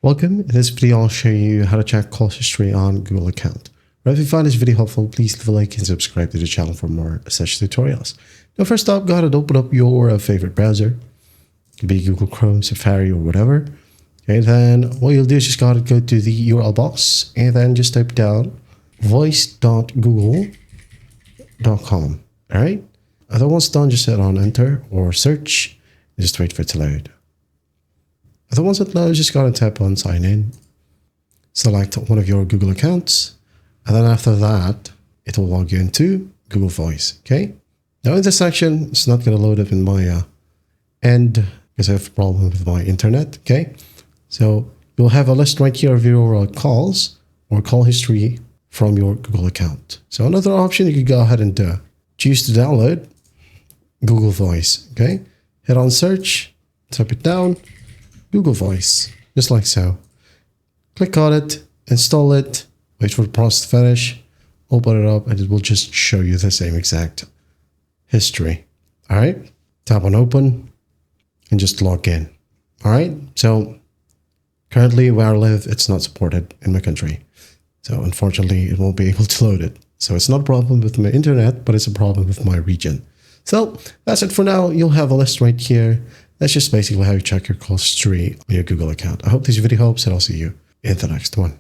Welcome. In this video, I'll show you how to check call history on Google account. Right, if you find this video helpful, please leave a like and subscribe to the channel for more such tutorials. Now, first up, go ahead and open up your favorite browser. It could be Google Chrome, Safari, or whatever. Okay, then what you'll do is just go ahead and go to the URL box and then just type down voice.google.com. All right. And then once done, just hit on enter or search and just wait for it to load. And then once it loads, just go ahead and tap on sign in. Select one of your Google accounts. And then after that, it will log you into Google Voice. Okay. Now in this section, it's not going to load up in my end because I have a problem with my internet. Okay. So you'll have a list right here of your calls or call history from your Google account. So another option, you could go ahead and choose to download Google Voice. Okay. Hit on search, type it down, Google Voice, just like so. Click on it, install it, wait for the process to finish, open it up, and it will just show you the same exact history. All right. Tap on open and just log in. All right. So currently where I live, it's not supported in my country. So unfortunately, it won't be able to load it. So it's not a problem with my internet, but it's a problem with my region. So that's it for now. You'll have a list right here. That's just basically how you check your call history on your Google account. I hope this video helps, and I'll see you in the next one.